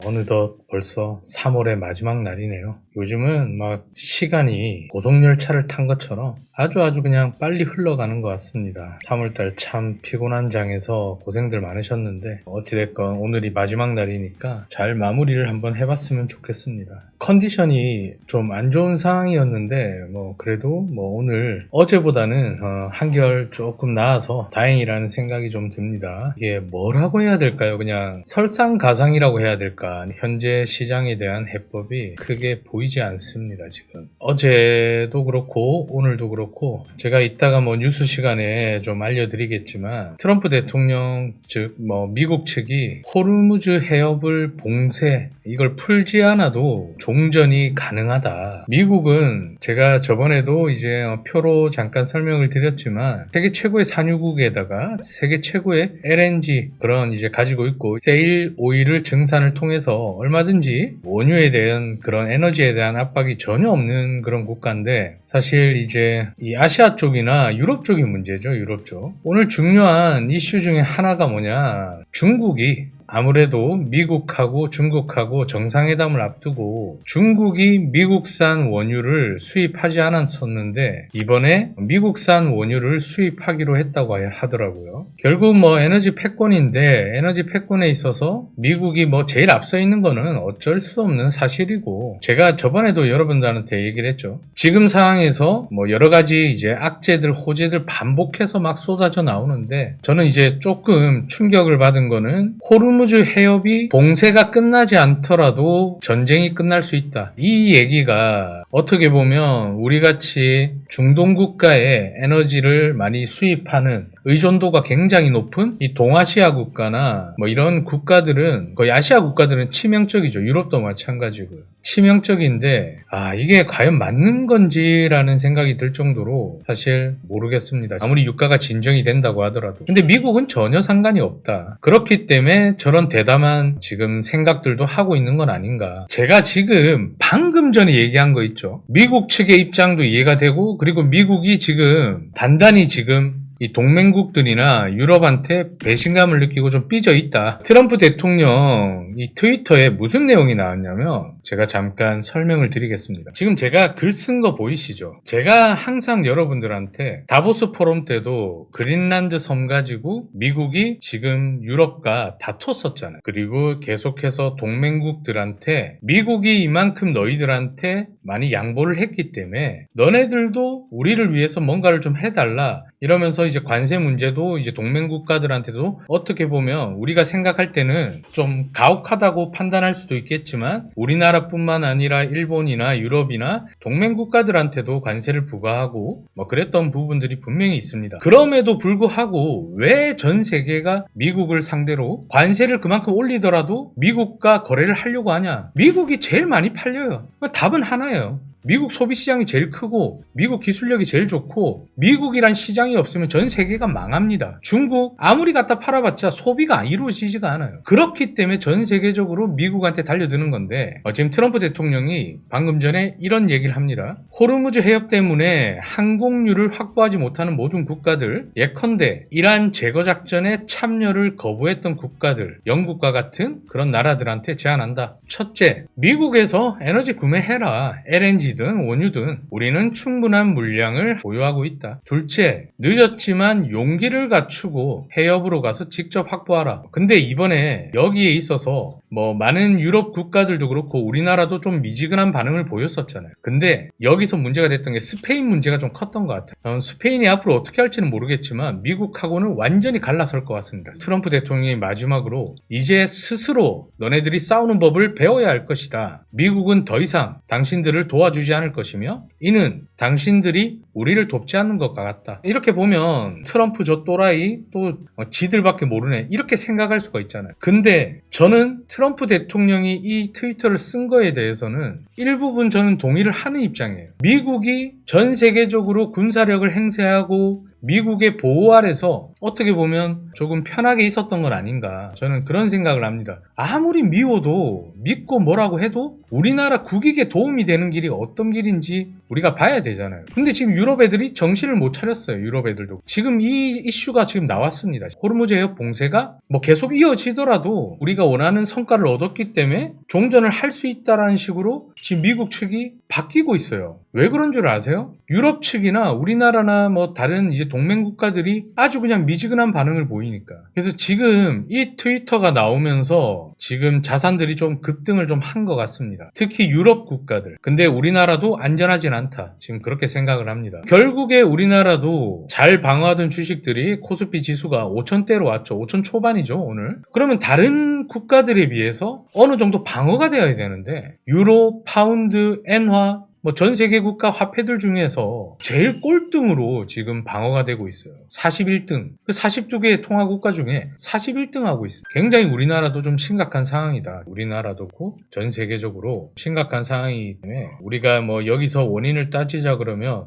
어느덧 벌써 3월의 마지막 날이네요. 요즘은 막 시간이 고속열차를 탄 것처럼 아주 그냥 빨리 흘러가는 것 같습니다. 3월달 참 피곤한 장에서 고생들 많으셨는데 어찌됐건 오늘이 마지막 날이니까 잘 마무리를 한번 해봤으면 좋겠습니다. 컨디션이 좀 안 좋은 상황이었는데 그래도 오늘 어제보다는 한결 조금 나아서 다행이라는 생각이 좀 듭니다. 이게 뭐라고 해야 될까요? 그냥 설상가상이라고 해야 될까? 현재 시장에 대한 해법이 크게 보이지 않습니다. 지금 어제도 그렇고 오늘도 그렇고 제가 이따가 뉴스 시간에 좀 알려드리겠지만 트럼프 대통령 즉 미국 측이 호르무즈 해협을 봉쇄 이걸 풀지 않아도 종전이 가능하다. 미국은 제가 저번에도 이제 표로 잠깐 설명을 드렸지만 세계 최고의 산유국에다가 세계 최고의 LNG 그런 이제 가지고 있고 세일 오일을 증산을 통해서 얼마든지 원유에 대한 그런 에너지에 대한 압박이 전혀 없는 그런 국가인데 사실 이제 이 아시아 쪽이나 유럽 쪽이 문제죠. 유럽 쪽. 오늘 중요한 이슈 중에 하나가 뭐냐? 중국이 아무래도 미국하고 중국하고 정상회담을 앞두고 중국이 미국산 원유를 수입하지 않았었는데 이번에 미국산 원유를 수입하기로 했다고 하더라고요. 결국 에너지 패권인데 에너지 패권에 있어서 미국이 제일 앞서 있는 거는 어쩔 수 없는 사실이고 제가 저번에도 여러분들한테 얘기를 했죠. 지금 상황에서 여러 가지 이제 악재들 호재들 반복해서 막 쏟아져 나오는데 저는 이제 조금 충격을 받은 거는 호르무즈 해협이 봉쇄가 끝나지 않더라도 전쟁이 끝날 수 있다. 이 얘기가 어떻게 보면 우리같이 중동 국가의 에너지를 많이 수입하는 의존도가 굉장히 높은 이 동아시아 국가나 이런 국가들은 거의 아시아 국가들은 치명적이죠. 유럽도 마찬가지고요. 치명적인데 이게 과연 맞는 건지라는 생각이 들 정도로 사실 모르겠습니다. 아무리 유가가 진정이 된다고 하더라도. 근데 미국은 전혀 상관이 없다. 그렇기 때문에 저런 대담한 지금 생각들도 하고 있는 건 아닌가. 제가 지금 방금 전에 얘기한 거 있죠. 미국 측의 입장도 이해가 되고 그리고 미국이 지금 단단히 지금 이 동맹국들이나 유럽한테 배신감을 느끼고 좀 삐져 있다. 트럼프 대통령 이 트위터에 무슨 내용이 나왔냐면 제가 잠깐 설명을 드리겠습니다. 지금 제가 글 쓴 거 보이시죠? 제가 항상 여러분들한테 다보스 포럼 때도 그린란드 섬 가지고 미국이 지금 유럽과 다퉜었잖아요. 그리고 계속해서 동맹국들한테 미국이 이만큼 너희들한테 많이 양보를 했기 때문에 너네들도 우리를 위해서 뭔가를 좀 해달라. 이러면서 이제 관세 문제도 이제 동맹 국가들한테도 어떻게 보면 우리가 생각할 때는 좀 가혹하다고 판단할 수도 있겠지만 우리나라뿐만 아니라 일본이나 유럽이나 동맹 국가들한테도 관세를 부과하고 그랬던 부분들이 분명히 있습니다. 그럼에도 불구하고 왜 전 세계가 미국을 상대로 관세를 그만큼 올리더라도 미국과 거래를 하려고 하냐? 미국이 제일 많이 팔려요. 답은 하나예요. 미국 소비시장이 제일 크고 미국 기술력이 제일 좋고 미국이란 시장이 없으면 전 세계가 망합니다. 중국 아무리 갖다 팔아봤자 소비가 이루어지지가 않아요. 그렇기 때문에 전 세계적으로 미국한테 달려드는 건데 지금 트럼프 대통령이 방금 전에 이런 얘기를 합니다. 호르무즈 해협 때문에 항공유를 확보하지 못하는 모든 국가들 예컨대 이란 제거 작전에 참여를 거부했던 국가들 영국과 같은 그런 나라들한테 제안한다. 첫째, 미국에서 에너지 구매해라. LNG 든 원유든 우리는 충분한 물량을 보유하고 있다. 둘째, 늦었지만 용기를 갖추고 해협으로 가서 직접 확보하라. 근데 이번에 여기에 있어서 많은 유럽 국가들도 그렇고 우리나라도 좀 미지근한 반응을 보였었잖아요. 근데 여기서 문제가 됐던 게 스페인 문제가 좀 컸던 것 같아요. 스페인이 앞으로 어떻게 할지는 모르겠지만 미국하고는 완전히 갈라설 것 같습니다. 트럼프 대통령이 마지막으로 이제 스스로 너네들이 싸우는 법을 배워야 할 것이다. 미국은 더 이상 당신들을 도와주지 않을 것이며 이는 당신들이 우리를 돕지 않는 것 같다. 이렇게 보면 트럼프 저 또라이 또 지들밖에 모르네 이렇게 생각할 수가 있잖아요. 근데 저는 트럼프 대통령이 이 트위터를 쓴 거에 대해서는 일부분 저는 동의를 하는 입장이에요. 미국이 전 세계적으로 군사력을 행사하고 미국의 보호 아래서 어떻게 보면 조금 편하게 있었던 건 아닌가 저는 그런 생각을 합니다. 아무리 미워도 믿고 뭐라고 해도 우리나라 국익에 도움이 되는 길이 어떤 길인지 우리가 봐야 되잖아요. 근데 지금 유럽 애들이 정신을 못 차렸어요. 유럽 애들도. 지금 이 이슈가 지금 나왔습니다. 호르무즈 해협 봉쇄가 뭐 계속 이어지더라도 우리가 원하는 성과를 얻었기 때문에 종전을 할 수 있다라는 식으로 지금 미국 측이 바뀌고 있어요. 왜 그런 줄 아세요? 유럽 측이나 우리나라나 뭐 다른 이제 동맹 국가들이 아주 그냥 미지근한 반응을 보이니까. 그래서 지금 이 트위터가 나오면서 지금 자산들이 좀 급등을 좀 한 것 같습니다. 특히 유럽 국가들. 근데 우리나라도 안전하진 않다. 지금 그렇게 생각을 합니다. 결국에 우리나라도 잘 방어하던 주식들이 코스피 지수가 5,000대로 왔죠. 5,000 초반이죠, 오늘. 그러면 다른 국가들에 비해서 어느 정도 방어가 되어야 되는데 유로, 파운드, 엔화 뭐 전 세계 국가 화폐들 중에서 제일 꼴등으로 지금 방어가 되고 있어요. 41등. 그 42개의 통화 국가 중에 41등 하고 있어요. 굉장히 우리나라도 좀 심각한 상황이다. 우리나라도 전 세계적으로 심각한 상황이기 때문에 우리가 뭐 여기서 원인을 따지자 그러면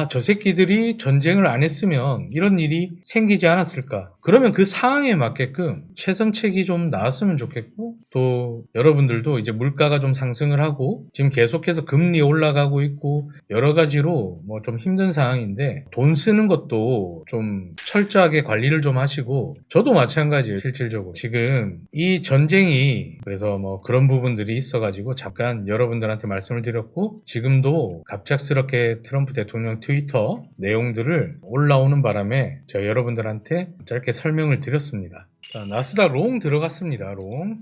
저 새끼들이 전쟁을 안 했으면 이런 일이 생기지 않았을까. 그러면 그 상황에 맞게끔 최선책이 좀 나왔으면 좋겠고 또 여러분들도 이제 물가가 좀 상승을 하고 지금 계속해서 금리 올라가고 있고 여러 가지로 뭐 좀 힘든 상황인데 돈 쓰는 것도 좀 철저하게 관리를 좀 하시고 저도 마찬가지예요. 실질적으로 지금 이 전쟁이 그래서 뭐 그런 부분들이 있어가지고 잠깐 여러분들한테 말씀을 드렸고 지금도 갑작스럽게 트럼프 대통령 트위터 내용들을 올라오는 바람에 저 여러분들한테 짧게 설명을 드렸습니다. 자, 나스닥 롱 들어갔습니다. 롱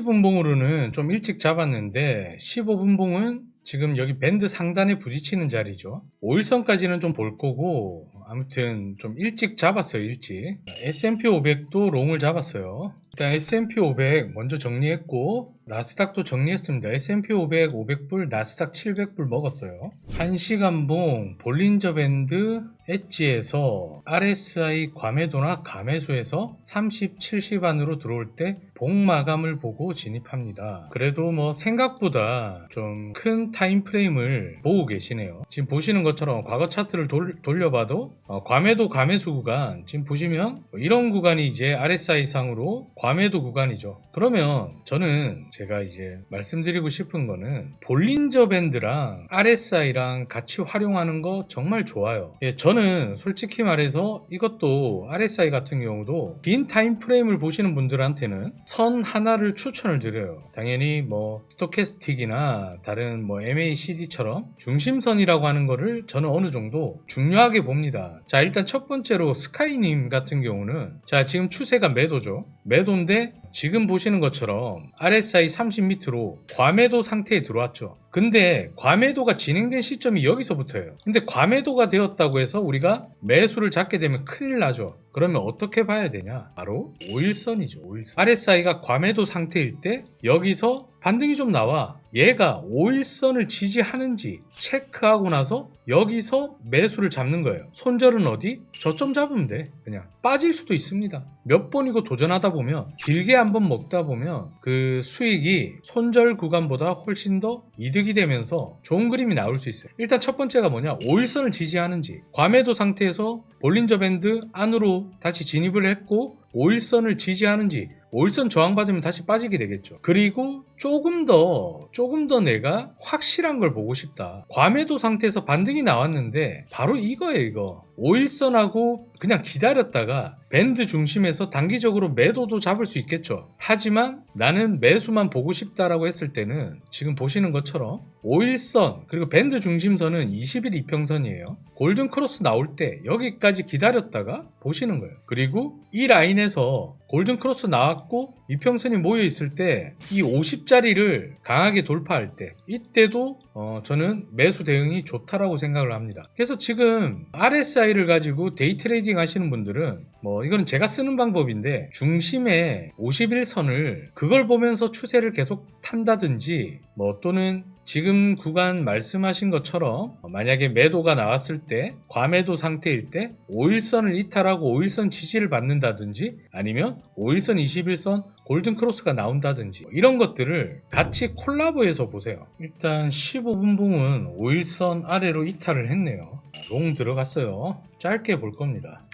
30분봉으로는 좀 일찍 잡았는데 15분봉은 지금 여기 밴드 상단에 부딪히는 자리죠. 5일선까지는 좀 볼 거고 아무튼 좀 일찍 잡았어요. 일찍. S&P 500도 롱을 잡았어요. 일단 S&P 500 먼저 정리했고 나스닥도 정리했습니다. S&P 500 500불, 나스닥 700불 먹었어요. 1시간봉 볼린저 밴드 엣지에서 RSI 과매도나 가매수에서 30, 70 안으로 들어올 때 봉마감을 보고 진입합니다. 그래도 뭐 생각보다 좀 큰 타임프레임을 보고 계시네요. 지금 보시는 것처럼 과거 차트를 돌려봐도 과매도 가매수 구간 지금 보시면 이런 구간이 이제 RSI 상으로 과매도 구간이죠. 그러면 저는 제가 이제 말씀드리고 싶은 거는 볼린저 밴드랑 RSI랑 같이 활용하는 거 정말 좋아요. 예, 저는 솔직히 말해서 이것도 RSI 같은 경우도 긴 타임프레임을 보시는 분들한테는 선 하나를 추천을 드려요. 당연히 뭐 스토캐스틱이나 다른 뭐 MACD처럼 중심선이라고 하는 거를 저는 어느 정도 중요하게 봅니다. 자, 일단 첫 번째로 스카이님 같은 경우는 자, 지금 추세가 매도죠. 매도인데 지금 보시는 것처럼 RSI 30 밑으로 과매도 상태에 들어왔죠. 근데 과매도가 진행된 시점이 여기서부터예요. 근데 과매도가 되었다고 해서 우리가 매수를 잡게 되면 큰일 나죠. 그러면 어떻게 봐야 되냐? 바로 5일선이죠. 5일선. RSI가 과매도 상태일 때 여기서 반등이 좀 나와. 얘가 5일선을 지지하는지 체크하고 나서 여기서 매수를 잡는 거예요. 손절은 어디? 저점 잡으면 돼. 그냥 빠질 수도 있습니다. 몇 번이고 도전하다 보면 길게 한번 먹다 보면 그 수익이 손절 구간보다 훨씬 더 이득이 되면서 좋은 그림이 나올 수 있어요. 일단 첫 번째가 뭐냐? 5일선을 지지하는지 과매도 상태에서 볼린저 밴드 안으로 다시 진입을 했고 5일선을 지지하는지 5일선 저항받으면 다시 빠지게 되겠죠. 그리고 조금 더 내가 확실한 걸 보고 싶다. 과매도 상태에서 반등이 나왔는데 바로 이거예요. 이거 5일선하고 그냥 기다렸다가 밴드 중심에서 단기적으로 매도도 잡을 수 있겠죠. 하지만 나는 매수만 보고 싶다라고 했을 때는 지금 보시는 것처럼 5일선 그리고 밴드 중심선은 20일 이평선이에요. 골든 크로스 나올 때 여기까지 기다렸다가 보시는 거예요. 그리고 이 라인에서 골든 크로스 나왔고 이평선이 모여 있을 때 이 50자리를 강하게 돌파할 때 이때도 저는 매수 대응이 좋다라고 생각을 합니다. 그래서 지금 RSI를 가지고 데이 트레이딩 하시는 분들은 뭐 이거는 제가 쓰는 방법인데 중심에 51선을 그걸 보면서 추세를 계속 탄다든지 뭐 또는 지금 구간 말씀하신 것처럼 만약에 매도가 나왔을 때 과매도 상태일 때 5일선을 이탈하고 5일선 지지를 받는다든지 아니면 5일선 21선 골든 크로스가 나온다든지 이런 것들을 같이 콜라보해서 보세요. 일단 15분 봉은 5일선 아래로 이탈을 했네요. 롱 들어갔어요. 짧게 볼 겁니다.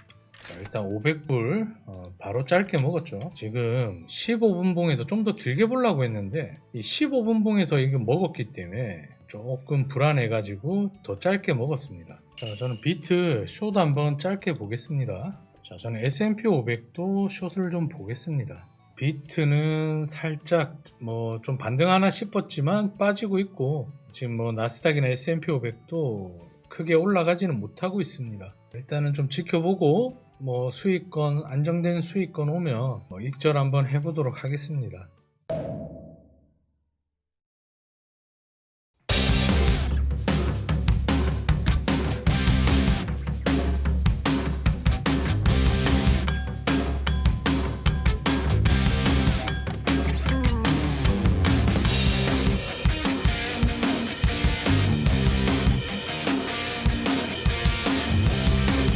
자, 일단 500불 바로 짧게 먹었죠. 지금 15분 봉에서 좀 더 길게 보려고 했는데 이 15분 봉에서 이거 먹었기 때문에 조금 불안해가지고 더 짧게 먹었습니다. 자, 저는 비트 숏 한번 짧게 보겠습니다. 자, 저는 S&P 500도 숏을 좀 보겠습니다. 비트는 살짝 뭐 좀 반등하나 싶었지만 빠지고 있고, 지금 뭐 나스닥이나 S&P 500도 크게 올라가지는 못하고 있습니다. 일단은 좀 지켜보고 뭐 수익권, 안정된 수익권 오면 뭐 익절 한번 해보도록 하겠습니다.